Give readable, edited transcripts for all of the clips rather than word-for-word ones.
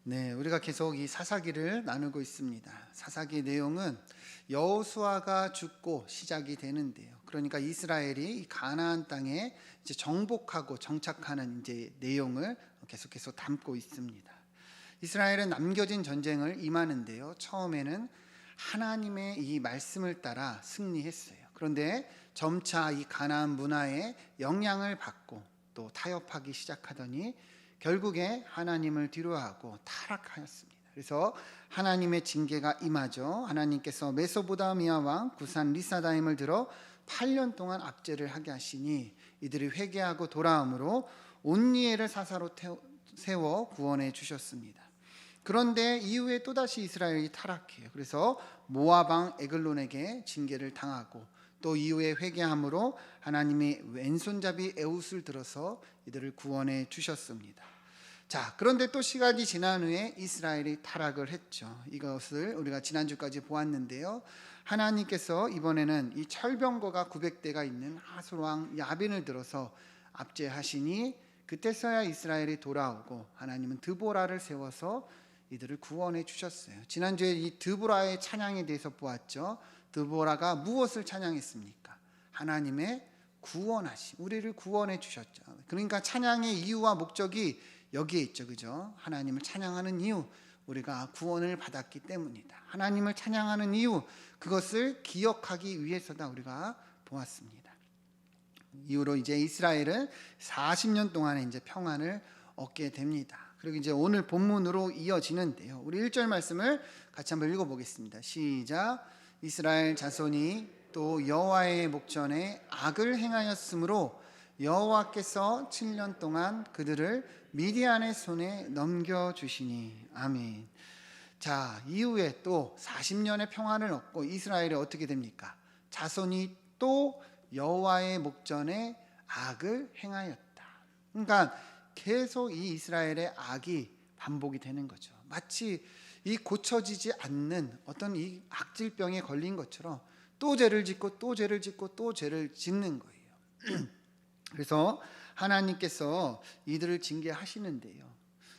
네, 우리가 계속 이 사사기를 나누고 있습니다. 사사기 내용은 여호수아가 죽고 시작이 되는데요. 그러니까 이스라엘이 이 가나안 땅에 이제 정복하고 정착하는 이제 내용을 계속해서 담고 있습니다. 이스라엘은 남겨진 전쟁을 임하는데요. 처음에는 하나님의 이 말씀을 따라 승리했어요. 그런데 점차 이 가나안 문화에 영향을 받고 또 타협하기 시작하더니 결국에 하나님을 뒤로하고 타락하였습니다. 그래서 하나님의 징계가 임하죠. 하나님께서 메소포타미아 왕 구산 리사다임을 들어 8년 동안 압제를 하게 하시니 이들이 회개하고 돌아옴으로 온니엘을 사사로 세워 구원해 주셨습니다. 그런데 이후에 또다시 이스라엘이 타락해요. 그래서 모압 왕 에글론에게 징계를 당하고 또 이후에 회개함으로 하나님이 왼손잡이 에웃을 들어서 이들을 구원해 주셨습니다. 자, 그런데 또 시간이 지난 후에 이스라엘이 타락을 했죠. 이것을 우리가 지난주까지 보았는데요. 하나님께서 이번에는 이 철병거가 900대가 있는 하솔 왕 야빈을 들어서 압제하시니 그때서야 이스라엘이 돌아오고 하나님은 드보라를 세워서 이들을 구원해 주셨어요. 지난주에 이 드보라의 찬양에 대해서 보았죠. 드보라가 무엇을 찬양했습니까? 하나님의 구원하심, 우리를 구원해 주셨죠. 그러니까 찬양의 이유와 목적이 여기에 있죠. 그죠? 하나님을 찬양하는 이유, 우리가 구원을 받았기 때문이다. 하나님을 찬양하는 이유, 그것을 기억하기 위해서다 우리가 보았습니다. 이후로 이제 이스라엘은 40년 동안의 이제 평안을 얻게 됩니다. 그리고 이제 오늘 본문으로 이어지는데요. 우리 1절 말씀을 같이 한번 읽어보겠습니다. 시작. 이스라엘 자손이 또 여호와의 목전에 악을 행하였으므로 여호와께서 7년 동안 그들을 미디안의 손에 넘겨주시니. 아멘. 자, 이후에 또 40년의 평안을 얻고 이스라엘이 어떻게 됩니까? 자손이 또 여호와의 목전에 악을 행하였다. 그러니까 계속 이 이스라엘의 악이 반복이 되는 거죠. 마치 이 고쳐지지 않는 어떤 이 악질병에 걸린 것처럼 또 죄를 짓고 또 죄를 짓고 또 죄를 짓는 거예요. 그래서 하나님께서 이들을 징계하시는데요.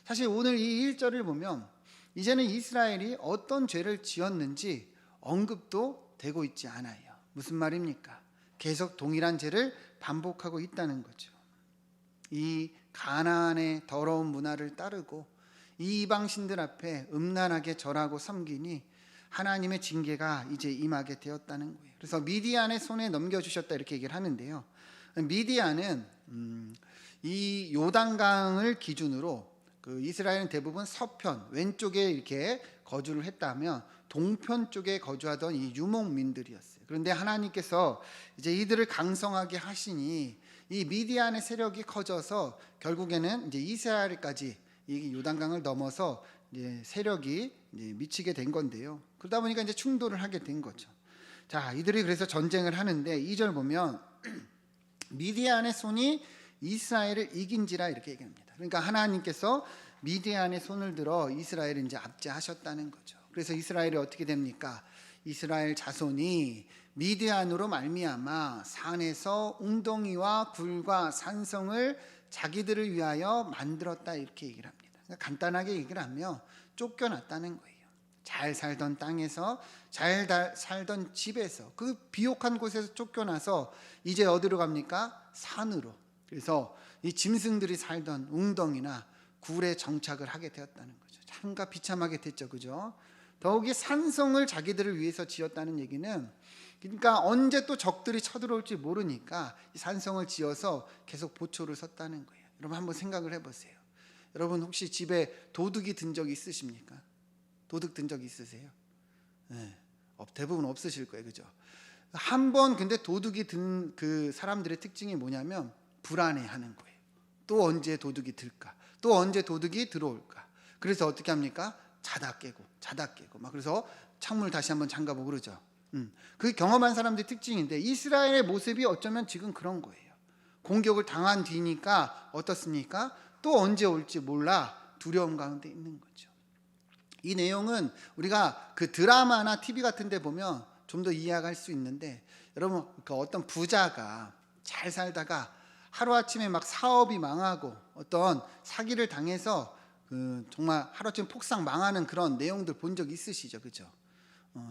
사실 오늘 이 1절을 보면 이제는 이스라엘이 어떤 죄를 지었는지 언급도 되고 있지 않아요. 무슨 말입니까? 계속 동일한 죄를 반복하고 있다는 거죠. 이 가나안의 더러운 문화를 따르고 이 이방신들 앞에 음란하게 절하고 섬기니 하나님의 징계가 이제 임하게 되었다는 거예요. 그래서 미디안의 손에 넘겨주셨다 이렇게 얘기를 하는데요. 미디안은 이 요단강을 기준으로 그 이스라엘은 대부분 서편 왼쪽에 이렇게 거주를 했다면 동편 쪽에 거주하던 이 유목민들이었어요. 그런데 하나님께서 이제 이들을 강성하게 하시니 이 미디안의 세력이 커져서 결국에는 이제 이스라엘까지 이 요단강을 넘어서 이제 세력이 이제 미치게 된 건데요. 그러다 보니까 이제 충돌을 하게 된 거죠. 자, 이들이 그래서 전쟁을 하는데 2절 보면 미디안의 손이 이스라엘을 이긴지라 이렇게 얘기합니다. 그러니까 하나님께서 미디안의 손을 들어 이스라엘을 이제 압제하셨다는 거죠. 그래서 이스라엘이 어떻게 됩니까? 이스라엘 자손이 미디안으로 말미암아 산에서 웅덩이와 굴과 산성을 자기들을 위하여 만들었다 이렇게 얘기를 합니다. 그러니까 간단하게 얘기를 하면 쫓겨났다는 거예요. 잘 살던 땅에서 잘 살던 집에서 그 비옥한 곳에서 쫓겨나서 이제 어디로 갑니까? 산으로. 그래서 이 짐승들이 살던 웅덩이나 굴에 정착을 하게 되었다는 거죠. 참가 비참하게 됐죠. 그죠? 더욱이 산성을 자기들을 위해서 지었다는 얘기는 그러니까 언제 또 적들이 쳐들어올지 모르니까 이 산성을 지어서 계속 보초를 섰다는 거예요. 여러분 한번 생각을 해보세요. 여러분 혹시 집에 도둑이 든 적이 있으십니까? 도둑 든 적 있으세요? 네, 대부분 없으실 거예요. 그죠? 한번 근데 도둑이 든 그 사람들의 특징이 뭐냐면 불안해하는 거예요. 또 언제 도둑이 들까? 또 언제 도둑이 들어올까? 그래서 어떻게 합니까? 자다 깨고 막 그래서 창문을 다시 한번 잠가보고 그러죠. 그 경험한 사람들의 특징인데 이스라엘의 모습이 어쩌면 지금 그런 거예요. 공격을 당한 뒤니까 어떻습니까? 또 언제 올지 몰라 두려움 가운데 있는 거죠. 이 내용은 우리가 그 드라마나 TV 같은 데 보면 좀 더 이해할 수 있는데 여러분 그 어떤 부자가 잘 살다가 하루아침에 막 사업이 망하고 어떤 사기를 당해서 정말 하루쯤 폭삭 망하는 그런 내용들 본 적 있으시죠, 그죠?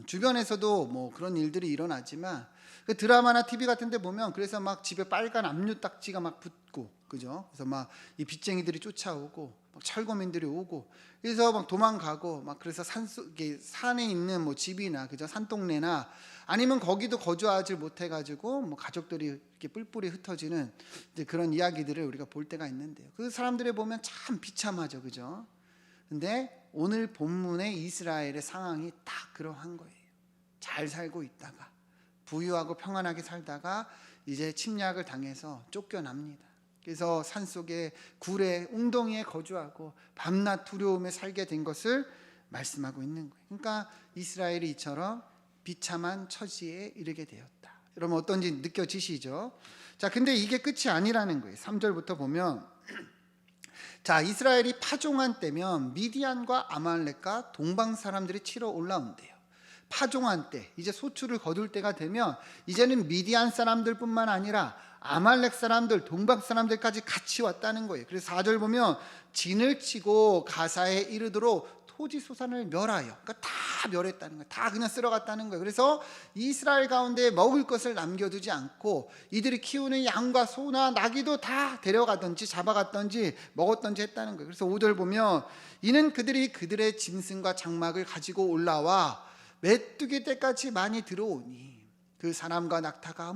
주변에서도 뭐 그런 일들이 일어나지만 그 드라마나 TV 같은 데 보면 그래서 막 집에 빨간 압류 딱지가 막 붙고, 그죠? 그래서 막 이 빚쟁이들이 쫓아오고 막 철거민들이 오고 그래서 막 도망가고 막 그래서 산속에 산에 있는 뭐 집이나 그죠? 산동네나 아니면 거기도 거주하지 못해 가지고 뭐 가족들이 이렇게 뿔뿔이 흩어지는 이제 그런 이야기들을 우리가 볼 때가 있는데요. 그 사람들을 보면 참 비참하죠, 그죠? 근데 오늘 본문의 이스라엘의 상황이 딱 그러한 거예요. 잘 살고 있다가 부유하고 평안하게 살다가 이제 침략을 당해서 쫓겨납니다. 그래서 산속에 굴에 웅덩이에 거주하고 밤낮 두려움에 살게 된 것을 말씀하고 있는 거예요. 그러니까 이스라엘이 이처럼 비참한 처지에 이르게 되었다. 여러분 어떤지 느껴지시죠? 자, 근데 이게 끝이 아니라는 거예요. 3절부터 보면 자, 이스라엘이 파종한 때면 미디안과 아말렉과 동방 사람들이 치러 올라온대요. 파종한 때, 이제 소출을 거둘 때가 되면 이제는 미디안 사람들뿐만 아니라 아말렉 사람들, 동방 사람들까지 같이 왔다는 거예요. 그래서 4절 보면 진을 치고 가사에 이르도록 토지 소산을 멸하여, 그러니까 다 멸했다는 거예요. 다 그냥 쓸어갔다는 거예요. 그래서 이스라엘 가운데 먹을 것을 남겨두지 않고 이들이 키우는 양과 소나 나귀도 다 데려가든지 잡아갔든지 먹었든지 했다는 거예요. 그래서 5절 보면 이는 그들이 그들의 짐승과 장막을 가지고 올라와 메뚜기 때까지 많이 들어오니 그 사람과 낙타가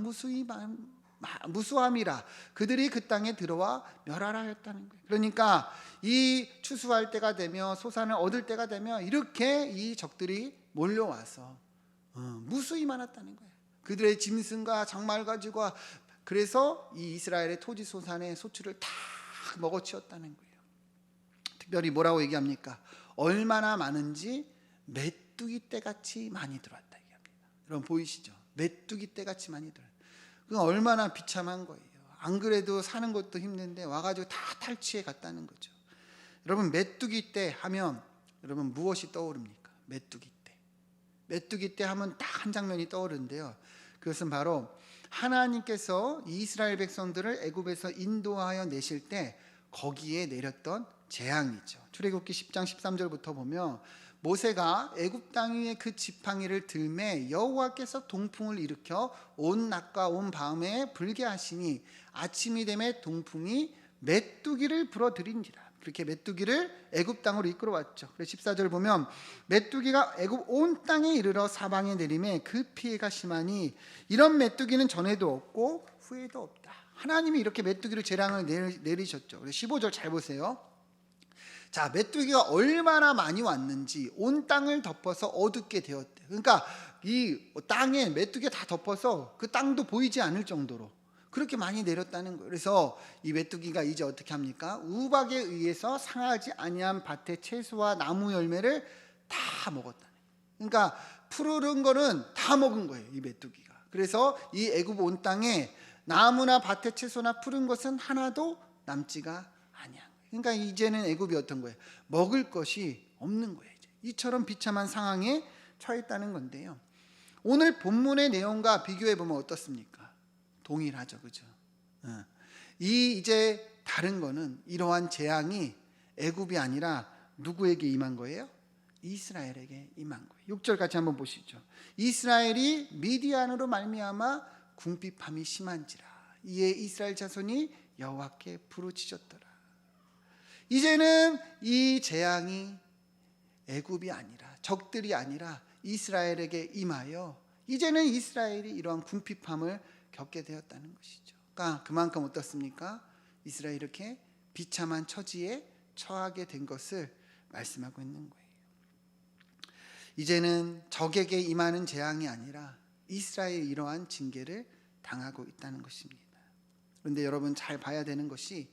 무수함이라 그들이 그 땅에 들어와 멸하라 했다는 거예요. 그러니까 이 추수할 때가 되며 소산을 얻을 때가 되면 이렇게 이 적들이 몰려와서 무수히 많았다는 거예요. 그들의 짐승과 장말 가지고 그래서 이 이스라엘의 토지 소산의 소출을 다 먹어치웠다는 거예요. 특별히 뭐라고 얘기합니까? 얼마나 많은지 메뚜기 떼같이 많이 들어왔다 얘기합니다. 여러분 보이시죠? 메뚜기 떼같이 많이 들어왔다. 그건 얼마나 비참한 거예요. 안 그래도 사는 것도 힘든데 와가지고 다 탈취해 갔다는 거죠. 여러분 메뚜기 떼 하면 여러분 무엇이 떠오릅니까? 메뚜기 떼. 메뚜기 떼 하면 딱 한 장면이 떠오르는데요. 그것은 바로 하나님께서 이스라엘 백성들을 애굽에서 인도하여 내실 때 거기에 내렸던 재앙이죠. 출애굽기 10장 13절부터 보면 모세가 애굽 땅 위에 그 지팡이를 들매 여호와께서 동풍을 일으켜 온 낮과 온 밤에 불게 하시니 아침이 되매 동풍이 메뚜기를 불어들인지라. 그렇게 메뚜기를 애굽 땅으로 이끌어 왔죠. 그래서 14절 보면 메뚜기가 애굽 온 땅에 이르러 사방에 내림에 그 피해가 심하니 이런 메뚜기는 전에도 없고 후에도 없다. 하나님이 이렇게 메뚜기를 재앙을 내리셨죠. 그래서 15절 잘 보세요. 자, 메뚜기가 얼마나 많이 왔는지 온 땅을 덮어서 어둡게 되었대. 그러니까 이 땅에 메뚜기가 다 덮어서 그 땅도 보이지 않을 정도로 그렇게 많이 내렸다는 거예요. 그래서 이 메뚜기가 이제 어떻게 합니까? 우박에 의해서 상하지 아니한 밭의 채소와 나무 열매를 다 먹었다는 거예요. 그러니까 푸르른 거는 다 먹은 거예요, 이 메뚜기가. 그래서 이 애굽 온 땅에 나무나 밭의 채소나 푸른 것은 하나도 남지가 아니야. 그러니까 이제는 애굽이 어떤 거예요? 먹을 것이 없는 거예요. 이처럼 비참한 상황에 처했다는 건데요. 오늘 본문의 내용과 비교해 보면 어떻습니까? 동일하죠, 그죠? 이제 다른 거는 이러한 재앙이 애굽이 아니라 누구에게 임한 거예요? 이스라엘에게 임한 거예요. 6절 같이 한번 보시죠. 이스라엘이 미디안으로 말미암아 궁핍함이 심한지라 이에 이스라엘 자손이 여호와께 부르짖었더라. 이제는 이 재앙이 애굽이 아니라 적들이 아니라 이스라엘에게 임하여 이제는 이스라엘이 이러한 궁핍함을 겪게 되었다는 것이죠. 그러니까 그만큼 어떻습니까? 이스라엘이 이렇게 비참한 처지에 처하게 된 것을 말씀하고 있는 거예요. 이제는 적에게 임하는 재앙이 아니라 이스라엘이 이러한 징계를 당하고 있다는 것입니다. 그런데 여러분 잘 봐야 되는 것이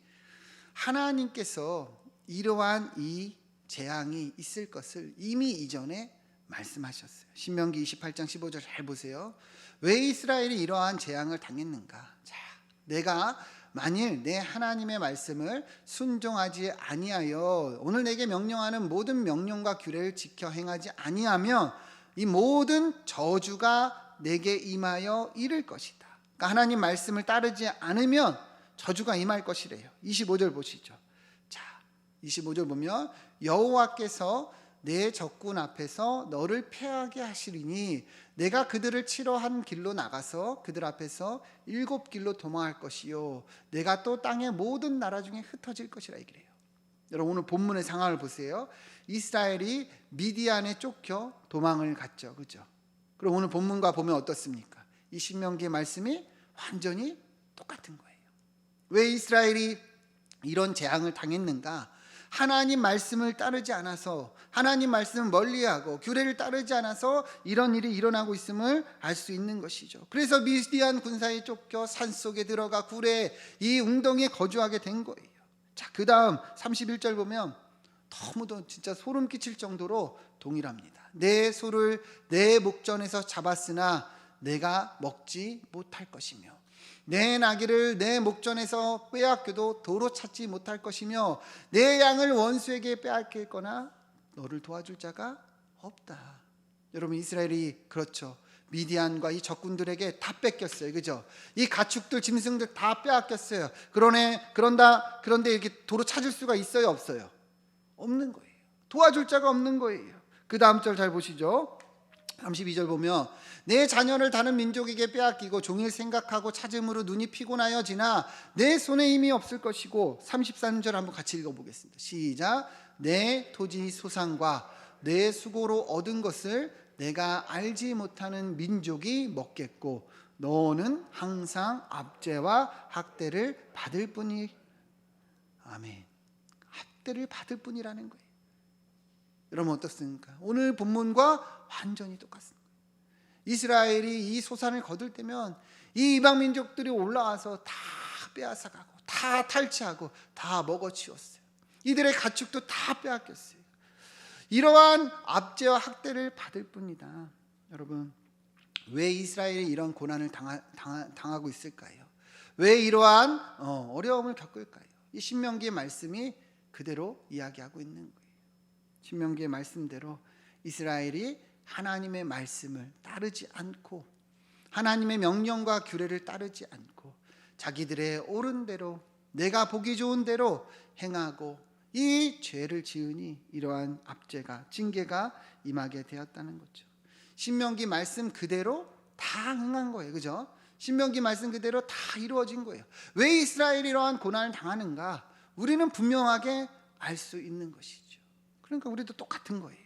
하나님께서 이러한 이 재앙이 있을 것을 이미 이전에 말씀하셨어요. 신명기 28장 15절 잘 보세요. 왜 이스라엘이 이러한 재앙을 당했는가? 자, 내가 만일 내 하나님의 말씀을 순종하지 아니하여 오늘 내게 명령하는 모든 명령과 규례를 지켜 행하지 아니하면 이 모든 저주가 내게 임하여 이를 것이다. 그러니까 하나님 말씀을 따르지 않으면 저주가 임할 것이래요. 25절 보시죠. 자, 25절 보면 여호와께서 내 적군 앞에서 너를 패하게 하시리니 내가 그들을 치러 한 길로 나가서 그들 앞에서 7길로 도망할 것이요 내가 또 땅의 모든 나라 중에 흩어질 것이라 얘기를 해요. 여러분 오늘 본문의 상황을 보세요. 이스라엘이 미디안에 쫓겨 도망을 갔죠. 그죠? 그럼 오늘 본문과 보면 어떻습니까? 이 신명기의 말씀이 완전히 똑같은 거예요. 왜 이스라엘이 이런 재앙을 당했는가? 하나님 말씀을 따르지 않아서, 하나님 말씀을 멀리하고 규례를 따르지 않아서 이런 일이 일어나고 있음을 알 수 있는 것이죠. 그래서 미디안 군사에 쫓겨 산속에 들어가 굴에 이 웅덩이에 거주하게 된 거예요. 자, 그 다음 31절 보면 너무도 진짜 소름 끼칠 정도로 동일합니다. 내 소를 내 목전에서 잡았으나 내가 먹지 못할 것이며 내 나귀를 내 목전에서 빼앗겨도 도로 찾지 못할 것이며 내 양을 원수에게 빼앗길거나 너를 도와줄 자가 없다. 여러분 이스라엘이 그렇죠. 미디안과 이 적군들에게 다 뺏겼어요. 그죠? 이 가축들 짐승들 다 빼앗겼어요. 그런데 이렇게 도로 찾을 수가 있어요? 없어요? 없는 거예요. 도와줄 자가 없는 거예요. 그 다음 절 잘 보시죠. 32절 보면 내 자녀를 다른 민족에게 빼앗기고 종일 생각하고 찾음으로 눈이 피곤하여 지나 내 손에 힘이 없을 것이고 33절 한번 같이 읽어보겠습니다. 시작. 내 토지 소산과 내 수고로 얻은 것을 내가 알지 못하는 민족이 먹겠고 너는 항상 압제와 학대를 받을 뿐이 아멘. 학대를 받을 뿐이라는 거예요. 여러분 어떻습니까? 오늘 본문과 완전히 똑같습니다. 이스라엘이 이 소산을 거둘 때면 이 이방 민족들이 올라와서 다 빼앗아가고 다 탈취하고 다 먹어치웠어요. 이들의 가축도 다 빼앗겼어요. 이러한 압제와 학대를 받을 뿐이다. 여러분 왜 이스라엘이 이런 고난을 당하고 있을까요? 왜 이러한 어려움을 겪을까요? 이 신명기의 말씀이 그대로 이야기하고 있는 거예요. 신명기의 말씀대로 이스라엘이 하나님의 말씀을 따르지 않고 하나님의 명령과 규례를 따르지 않고 자기들의 옳은 대로 내가 보기 좋은 대로 행하고 이 죄를 지으니 이러한 압제가 징계가 임하게 되었다는 거죠. 신명기 말씀 그대로 다 행한 거예요. 그죠? 신명기 말씀 그대로 다 이루어진 거예요. 왜 이스라엘이 이러한 고난을 당하는가? 우리는 분명하게 알 수 있는 것이죠. 그러니까 우리도 똑같은 거예요.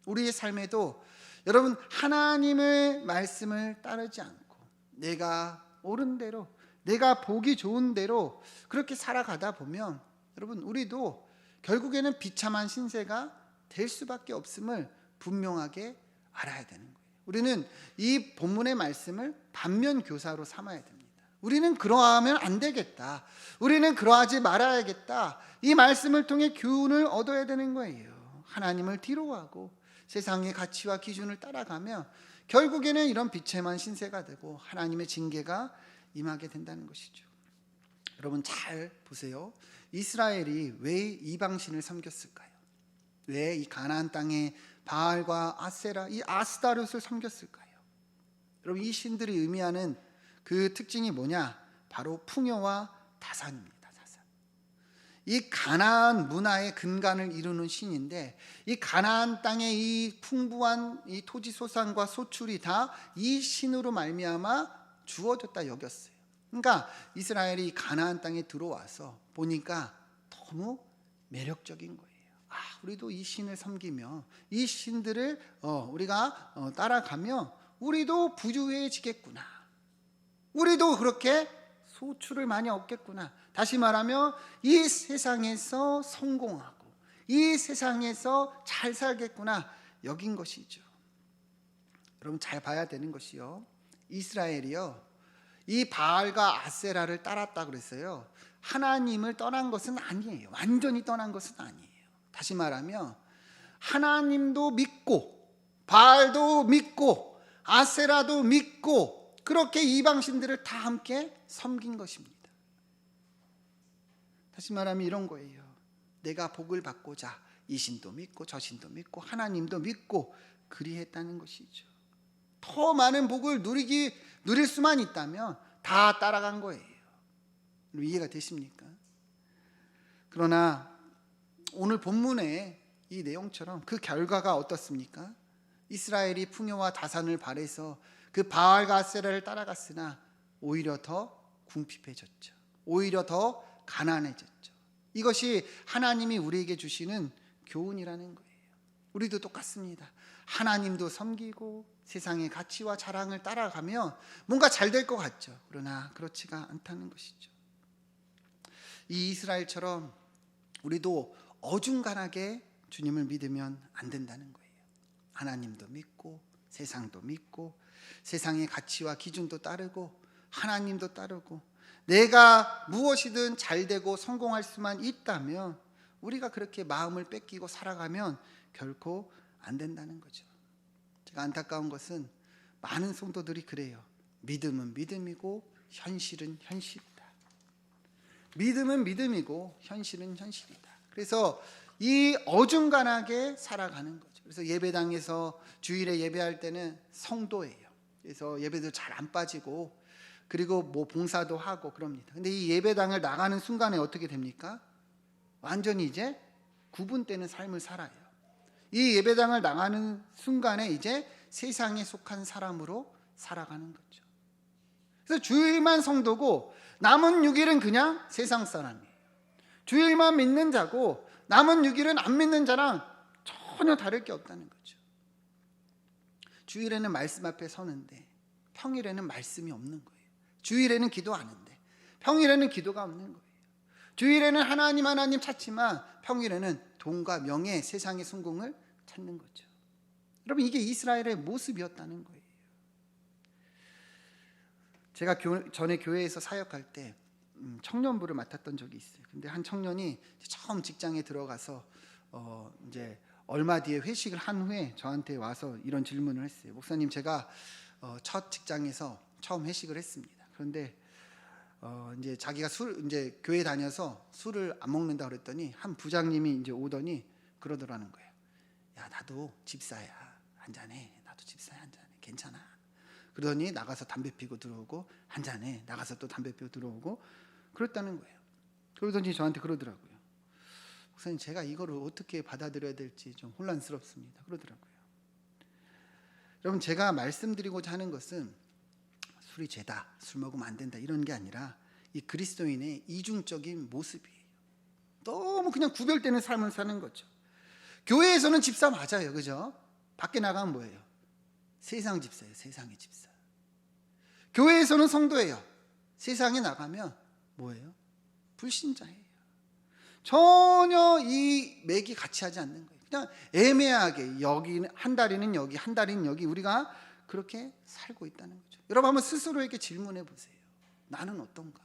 우리의 삶에도 여러분 하나님의 말씀을 따르지 않고 내가 옳은 대로 내가 보기 좋은 대로 그렇게 살아가다 보면 여러분 우리도 결국에는 비참한 신세가 될 수밖에 없음을 분명하게 알아야 되는 거예요. 우리는 이 본문의 말씀을 반면 교사로 삼아야 됩니다. 우리는 그러하면 안 되겠다. 우리는 그러하지 말아야겠다. 이 말씀을 통해 교훈을 얻어야 되는 거예요. 하나님을 뒤로하고 세상의 가치와 기준을 따라가며 결국에는 이런 비참한 신세가 되고 하나님의 징계가 임하게 된다는 것이죠. 여러분 잘 보세요. 이스라엘이 왜 이방신을 섬겼을까요? 왜 이 가나안 땅에 바알과 아세라, 이 아스타롯을 섬겼을까요? 여러분 이 신들이 의미하는 그 특징이 뭐냐? 바로 풍요와 다산입니다. 다산. 이 가나안 문화의 근간을 이루는 신인데 이 가나안 땅의 이 풍부한 이 토지 소산과 소출이 다 이 신으로 말미암아 주어졌다 여겼어요. 그러니까 이스라엘이 가나안 땅에 들어와서 보니까 너무 매력적인 거예요. 우리도 이 신을 섬기며 이 신들을 우리가 따라가며 우리도 부유해지겠구나. 우리도 그렇게 소출을 많이 얻겠구나. 다시 말하면 이 세상에서 성공하고 이 세상에서 잘 살겠구나 여긴 것이죠. 여러분 잘 봐야 되는 것이요. 이스라엘이요. 이 바알과 아세라를 따랐다 그랬어요. 하나님을 떠난 것은 아니에요. 완전히 떠난 것은 아니에요. 다시 말하면 하나님도 믿고 바알도 믿고 아세라도 믿고 그렇게 이방신들을 다 함께 섬긴 것입니다. 다시 말하면 이런 거예요. 내가 복을 받고자 이 신도 믿고 저 신도 믿고 하나님도 믿고 그리했다는 것이죠. 더 많은 복을 누릴 수만 있다면 다 따라간 거예요. 이해가 되십니까? 그러나 오늘 본문의 이 내용처럼 그 결과가 어떻습니까? 이스라엘이 풍요와 다산을 발해서 그 바알과 아세라를 따라갔으나 오히려 더 궁핍해졌죠. 오히려 더 가난해졌죠. 이것이 하나님이 우리에게 주시는 교훈이라는 거예요. 우리도 똑같습니다. 하나님도 섬기고 세상의 가치와 자랑을 따라가며 뭔가 잘 될 것 같죠. 그러나 그렇지가 않다는 것이죠. 이 이스라엘처럼 우리도 어중간하게 주님을 믿으면 안 된다는 거예요. 하나님도 믿고 세상도 믿고 세상의 가치와 기준도 따르고 하나님도 따르고 내가 무엇이든 잘되고 성공할 수만 있다면 우리가 그렇게 마음을 뺏기고 살아가면 결코 안 된다는 거죠. 제가 안타까운 것은 많은 성도들이 그래요. 믿음은 믿음이고 현실은 현실이다. 믿음은 믿음이고 현실은 현실이다. 그래서 이 어중간하게 살아가는 거죠. 그래서 예배당에서 주일에 예배할 때는 성도예요. 그래서 예배도 잘 안 빠지고 그리고 뭐 봉사도 하고 그럽니다. 근데 이 예배당을 나가는 순간에 어떻게 됩니까? 완전히 이제 구분되는 삶을 살아요. 이 예배당을 나가는 순간에 이제 세상에 속한 사람으로 살아가는 거죠. 그래서 주일만 성도고 남은 6일은 그냥 세상 사람이에요. 주일만 믿는 자고 남은 6일은 안 믿는 자랑 전혀 다를 게 없다는 거죠. 주일에는 말씀 앞에 서는데 평일에는 말씀이 없는 거예요. 주일에는 기도하는데 평일에는 기도가 없는 거예요. 주일에는 하나님 찾지만 평일에는 돈과 명예, 세상의 성공을 찾는 거죠. 여러분, 이게 이스라엘의 모습이었다는 거예요. 제가 전에 교회에서 사역할 때 청년부를 맡았던 적이 있어요. 근데 한 청년이 처음 직장에 들어가서 이제 얼마 뒤에 회식을 한 후에 저한테 와서 이런 질문을 했어요. 목사님, 제가 첫 직장에서 처음 회식을 했습니다. 그런데 이제 자기가 이제 교회 다녀서 술을 안 먹는다 그랬더니 한 부장님이 이제 오더니 그러더라는 거예요. 야, 나도 집사야, 한잔해. 나도 집사야, 한잔해. 괜찮아. 그러더니 나가서 담배 피고 들어오고 한잔해. 나가서 또 담배 피고 들어오고 그랬다는 거예요. 그러더니 저한테 그러더라고요. 목사님, 제가 이거를 어떻게 받아들여야 될지 좀 혼란스럽습니다. 그러더라고요. 여러분, 제가 말씀드리고자 하는 것은 술이 죄다, 술 먹으면 안 된다 이런 게 아니라 이 그리스도인의 이중적인 모습이에요. 너무 그냥 구별되는 삶을 사는 거죠. 교회에서는 집사 맞아요, 그죠? 밖에 나가면 뭐예요? 세상 집사예요, 세상의 집사. 교회에서는 성도예요. 세상에 나가면 뭐예요? 불신자예요. 전혀 이 맥이 같이 하지 않는 거예요. 그냥 애매하게 여기 한 다리는 여기, 한 다리는 여기, 우리가 그렇게 살고 있다는 거죠. 여러분, 한번 스스로에게 질문해 보세요. 나는 어떤가?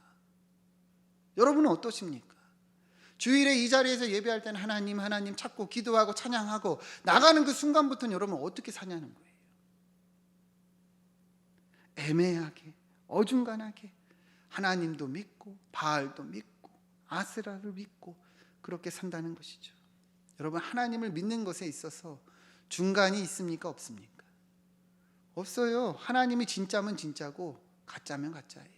여러분은 어떠십니까? 주일에 이 자리에서 예배할 때는 하나님 찾고 기도하고 찬양하고 나가는 그 순간부터는 여러분 어떻게 사냐는 거예요. 애매하게, 어중간하게 하나님도 믿고 바알도 믿고 아세라를 믿고 그렇게 산다는 것이죠. 여러분, 하나님을 믿는 것에 있어서 중간이 있습니까? 없습니까? 없어요. 하나님이 진짜면 진짜고 가짜면 가짜예요.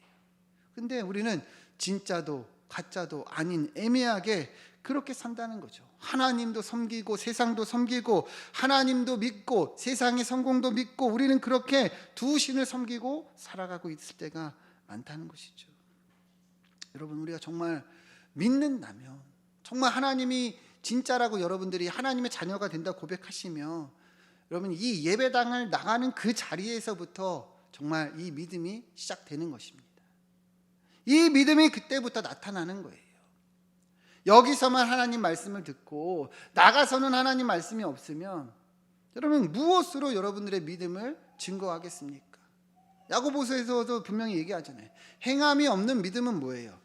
근데 우리는 진짜도 가짜도 아닌 애매하게 그렇게 산다는 거죠. 하나님도 섬기고 세상도 섬기고 하나님도 믿고 세상의 성공도 믿고 우리는 그렇게 두 신을 섬기고 살아가고 있을 때가 많다는 것이죠. 여러분, 우리가 정말 믿는다면, 정말 하나님이 진짜라고 여러분들이 하나님의 자녀가 된다 고백하시며 여러분, 이 예배당을 나가는 그 자리에서부터 정말 이 믿음이 시작되는 것입니다. 이 믿음이 그때부터 나타나는 거예요. 여기서만 하나님 말씀을 듣고 나가서는 하나님 말씀이 없으면 여러분, 무엇으로 여러분들의 믿음을 증거하겠습니까? 야고보서에서도 분명히 얘기하잖아요. 행함이 없는 믿음은 뭐예요?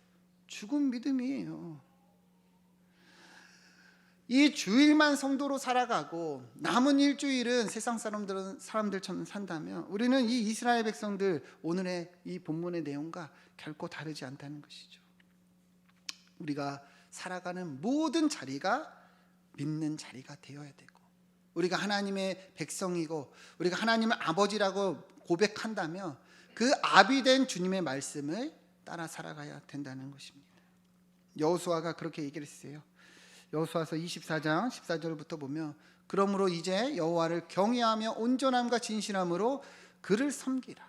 죽은 믿음이에요. 이 주일만 성도로 살아가고 남은 일주일은 세상 사람들처럼 산다면 우리는 이 이스라엘 백성들 오늘의 이 본문의 내용과 결코 다르지 않다는 것이죠. 우리가 살아가는 모든 자리가 믿는 자리가 되어야 되고 우리가 하나님의 백성이고 우리가 하나님을 아버지라고 고백한다면 그 아비 된 주님의 말씀을 따라 살아가야 된다는 것입니다. 여호수아가 그렇게 얘기를 했어요. 여호수아서 24장 14절부터 보면 그러므로 이제 여호와를 경외하며 온전함과 진실함으로 그를 섬기라.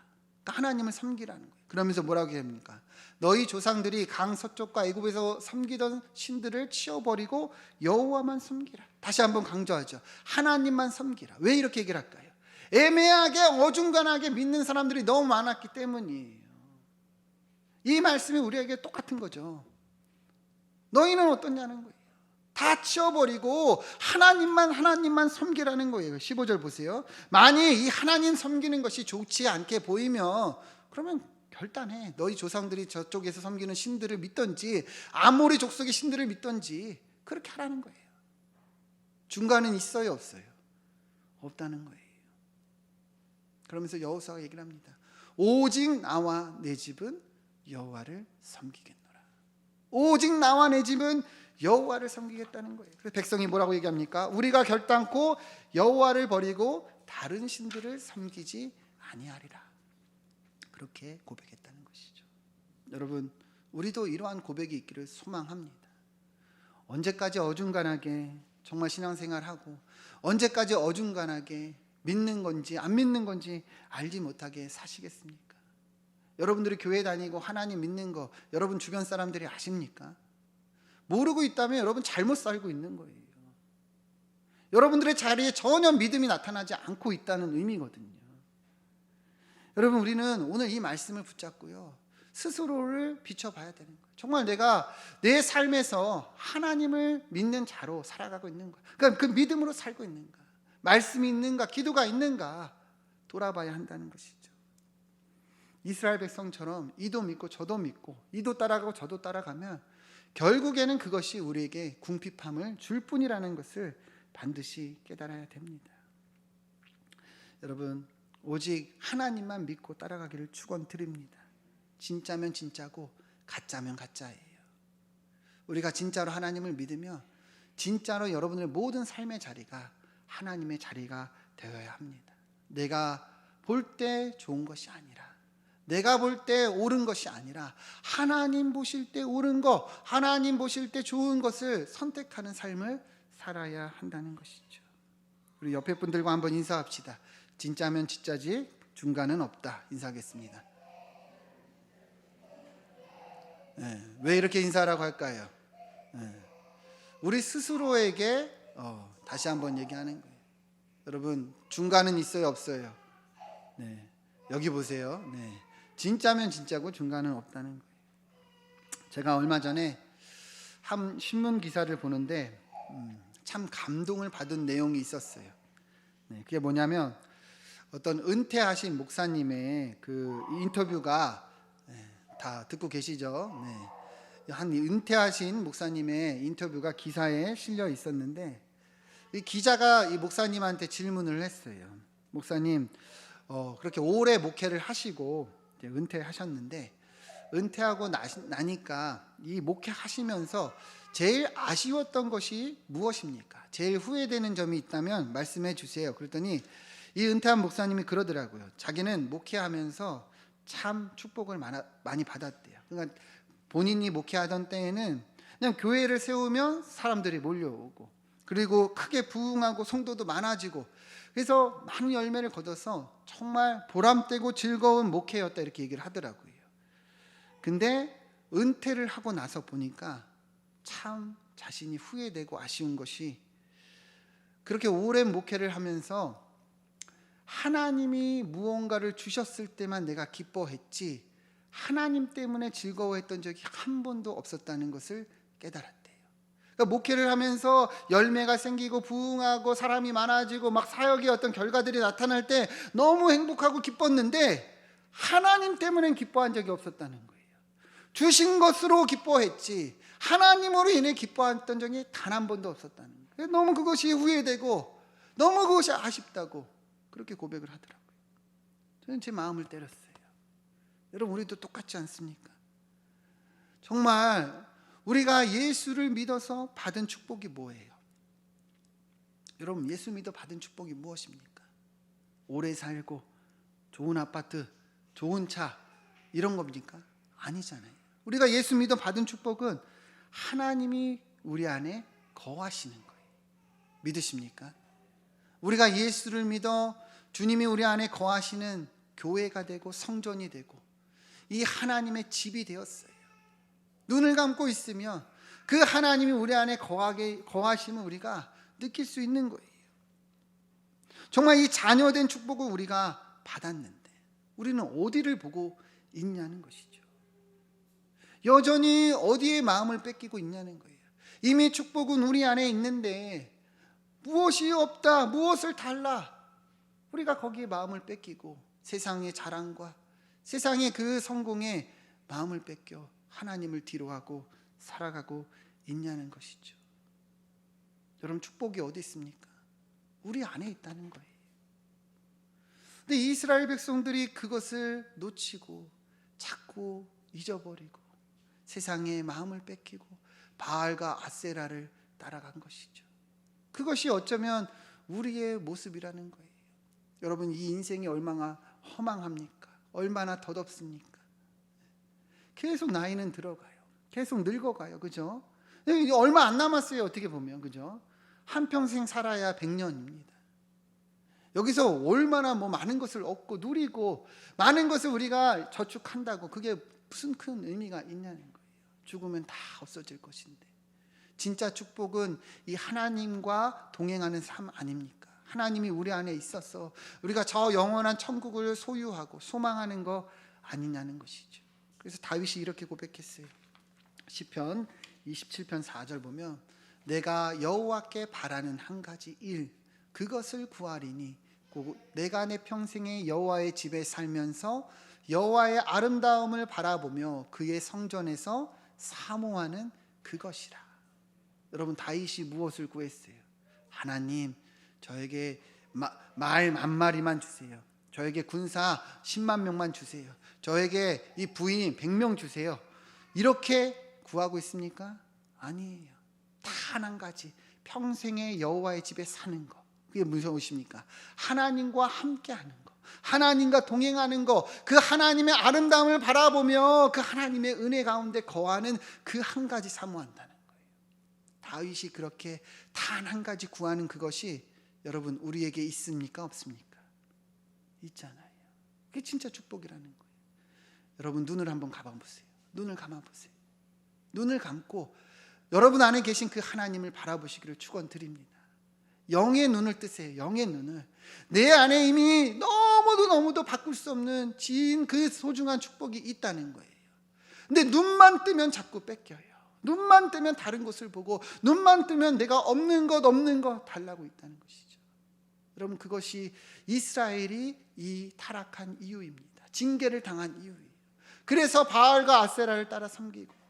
그러니까 하나님을 섬기라는 거예요. 그러면서 뭐라고 합니까? 너희 조상들이 강 서쪽과 애굽에서 섬기던 신들을 치워버리고 여호와만 섬기라. 다시 한번 강조하죠. 하나님만 섬기라. 왜 이렇게 얘기를 할까요? 애매하게 어중간하게 믿는 사람들이 너무 많았기 때문이에요. 이 말씀이 우리에게 똑같은 거죠. 너희는 어떠냐는 거예요. 다 치워버리고 하나님만 섬기라는 거예요. 15절 보세요. 만일 이 하나님 섬기는 것이 좋지 않게 보이면 그러면 결단해. 너희 조상들이 저쪽에서 섬기는 신들을 믿던지 아모리 족속의 신들을 믿던지 그렇게 하라는 거예요. 중간은 있어요, 없어요? 없다는 거예요. 그러면서 여호수아가 얘기를 합니다. 오직 나와 내 집은 여호와를 섬기겠노라. 오직 나와 내 집은 여호와를 섬기겠다는 거예요. 그래서 백성이 뭐라고 얘기합니까? 우리가 결단코 여호와를 버리고 다른 신들을 섬기지 아니하리라. 그렇게 고백했다는 것이죠. 여러분, 우리도 이러한 고백이 있기를 소망합니다. 언제까지 어중간하게 정말 신앙생활하고 언제까지 어중간하게 믿는 건지 안 믿는 건지 알지 못하게 사시겠습니까? 여러분들이 교회 다니고 하나님 믿는 거 여러분 주변 사람들이 아십니까? 모르고 있다면 여러분 잘못 살고 있는 거예요. 여러분들의 자리에 전혀 믿음이 나타나지 않고 있다는 의미거든요. 여러분, 우리는 오늘 이 말씀을 붙잡고요, 스스로를 비춰봐야 되는 거예요. 정말 내가 내 삶에서 하나님을 믿는 자로 살아가고 있는가? 그러니까 그 믿음으로 살고 있는가? 말씀이 있는가? 기도가 있는가? 돌아봐야 한다는 것이죠. 이스라엘 백성처럼 이도 믿고 저도 믿고 이도 따라가고 저도 따라가면 결국에는 그것이 우리에게 궁핍함을 줄 뿐이라는 것을 반드시 깨달아야 됩니다. 여러분, 오직 하나님만 믿고 따라가기를 축원드립니다. 진짜면 진짜고 가짜면 가짜예요. 우리가 진짜로 하나님을 믿으면 진짜로 여러분의 모든 삶의 자리가 하나님의 자리가 되어야 합니다. 내가 볼 때 좋은 것이 아니라, 내가 볼 때 옳은 것이 아니라 하나님 보실 때 옳은 것, 하나님 보실 때 좋은 것을 선택하는 삶을 살아야 한다는 것이죠. 우리 옆에 분들과 한번 인사합시다. 진짜면 진짜지 중간은 없다. 인사하겠습니다. 왜 이렇게 인사하라고 할까요? 우리 스스로에게 다시 한번 얘기하는 거예요. 여러분, 중간은 있어요, 없어요? 여기 보세요. 진짜면 진짜고 중간은 없다는 거예요. 제가 얼마 전에 한 신문 기사를 보는데 참 감동을 받은 내용이 있었어요. 그게 뭐냐면 어떤 은퇴하신 목사님의 그 인터뷰가, 다 듣고 계시죠? 한 은퇴하신 목사님의 인터뷰가 기사에 실려 있었는데, 이 기자가 이 목사님한테 질문을 했어요. 목사님, 그렇게 오래 목회를 하시고 이제 은퇴하셨는데, 은퇴하고 나니까 이 목회하시면서 제일 아쉬웠던 것이 무엇입니까? 제일 후회되는 점이 있다면 말씀해 주세요. 그랬더니 이 은퇴한 목사님이 그러더라고요. 자기는 목회하면서 참 축복을 많이 받았대요. 그러니까 본인이 목회하던 때에는 그냥 교회를 세우면 사람들이 몰려오고, 그리고 크게 부흥하고 성도도 많아지고, 그래서 많은 열매를 거둬서 정말 보람되고 즐거운 목회였다, 이렇게 얘기를 하더라고요. 근데 은퇴를 하고 나서 보니까 참 자신이 후회되고 아쉬운 것이, 그렇게 오랜 목회를 하면서 하나님이 무언가를 주셨을 때만 내가 기뻐했지 하나님 때문에 즐거워했던 적이 한 번도 없었다는 것을 깨달았대요. 그러니까 목회를 하면서 열매가 생기고 부흥하고 사람이 많아지고 막 사역의 어떤 결과들이 나타날 때 너무 행복하고 기뻤는데 하나님 때문엔 기뻐한 적이 없었다는 거예요. 주신 것으로 기뻐했지 하나님으로 인해 기뻐했던 적이 단 한 번도 없었다는 거예요. 너무 그것이 후회되고 너무 그것이 아쉽다고 그렇게 고백을 하더라고요. 저는 제 마음을 때렸어요. 여러분, 우리도 똑같지 않습니까? 정말 우리가 예수를 믿어서 받은 축복이 뭐예요? 여러분, 예수 믿어 받은 축복이 무엇입니까? 오래 살고 좋은 아파트, 좋은 차, 이런 겁니까? 아니잖아요. 우리가 예수 믿어 받은 축복은 하나님이 우리 안에 거하시는 거예요. 믿으십니까? 우리가 예수를 믿어 주님이 우리 안에 거하시는 교회가 되고 성전이 되고 이 하나님의 집이 되었어요. 눈을 감고 있으면 그 하나님이 우리 안에 거하심을 우리가 느낄 수 있는 거예요. 정말 이 자녀된 축복을 우리가 받았는데 우리는 어디를 보고 있냐는 것이죠. 여전히 어디에 마음을 뺏기고 있냐는 거예요. 이미 축복은 우리 안에 있는데 무엇이 없다, 무엇을 달라, 우리가 거기에 마음을 뺏기고 세상의 자랑과 세상의 그 성공에 마음을 뺏겨 하나님을 뒤로하고 살아가고 있냐는 것이죠. 여러분, 축복이 어디 있습니까? 우리 안에 있다는 거예요. 근데 이스라엘 백성들이 그것을 놓치고 자꾸 잊어버리고 세상에 마음을 뺏기고 바알과 아세라를 따라간 것이죠. 그것이 어쩌면 우리의 모습이라는 거예요. 여러분, 이 인생이 얼마나 허망합니까? 얼마나 덧없습니까? 계속 나이는 들어가요. 계속 늙어가요. 그죠? 얼마 안 남았어요. 어떻게 보면. 그죠? 한평생 살아야 100년입니다. 여기서 얼마나 많은 것을 얻고 누리고 많은 것을 우리가 저축한다고 그게 무슨 큰 의미가 있냐는 거예요. 죽으면 다 없어질 것인데. 진짜 축복은 이 하나님과 동행하는 삶 아닙니까? 하나님이 우리 안에 있어서 우리가 저 영원한 천국을 소유하고 소망하는 거 아니냐는 것이죠. 그래서 다윗이 이렇게 고백했어요. 시편 27편 4절 보면 내가 여호와께 바라는 한 가지 일 그것을 구하리니 내가 내 평생에 여호와의 집에 살면서 여호와의 아름다움을 바라보며 그의 성전에서 사모하는 그것이라. 여러분, 다윗이 무엇을 구했어요? 하나님, 저에게 말 10,000마리만 주세요. 저에게 군사 10만 명만 주세요. 저에게 이 부인 100명 주세요. 이렇게 구하고 있습니까? 아니에요. 단 한 가지, 평생에 여호와의 집에 사는 거. 그게 무엇입니까? 하나님과 함께하는 거, 하나님과 동행하는 거, 그 하나님의 아름다움을 바라보며 그 하나님의 은혜 가운데 거하는 그 한 가지 사모한다는 거예요. 다윗이 그렇게 단 한 가지 구하는 그것이 여러분 우리에게 있습니까? 없습니까? 있잖아요. 그게 진짜 축복이라는 거예요. 여러분, 눈을 한번 감아보세요. 눈을 감아보세요. 눈을 감고 여러분 안에 계신 그 하나님을 바라보시기를 축원드립니다. 영의 눈을 뜨세요. 영의 눈을. 내 안에 이미 너무도 바꿀 수 없는 진 그 소중한 축복이 있다는 거예요. 근데 눈만 뜨면 자꾸 뺏겨요. 눈만 뜨면 다른 곳을 보고 눈만 뜨면 내가 없는 것 달라고 있다는 것이죠. 여러분, 그것이 이스라엘이 이 타락한 이유입니다. 징계를 당한 이유예요. 그래서 바알과 아세라를 따라 섬기고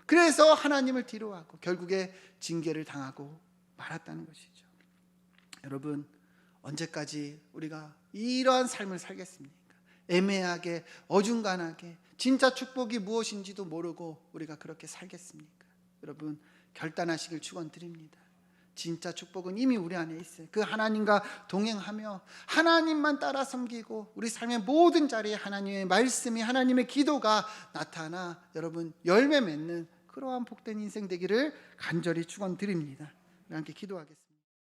그래서 하나님을 뒤로하고 결국에 징계를 당하고 말았다는 것이죠. 여러분, 언제까지 우리가 이러한 삶을 살겠습니까? 애매하게, 어중간하게, 진짜 축복이 무엇인지도 모르고 우리가 그렇게 살겠습니까? 여러분, 결단하시길 축원드립니다. 진짜 축복은 이미 우리 안에 있어요. 그 하나님과 동행하며 하나님만 따라 섬기고 우리 삶의 모든 자리에 하나님의 말씀이, 하나님의 기도가 나타나 여러분 열매 맺는 그러한 복된 인생 되기를 간절히 축원드립니다. 우리 함께 기도하겠습니다.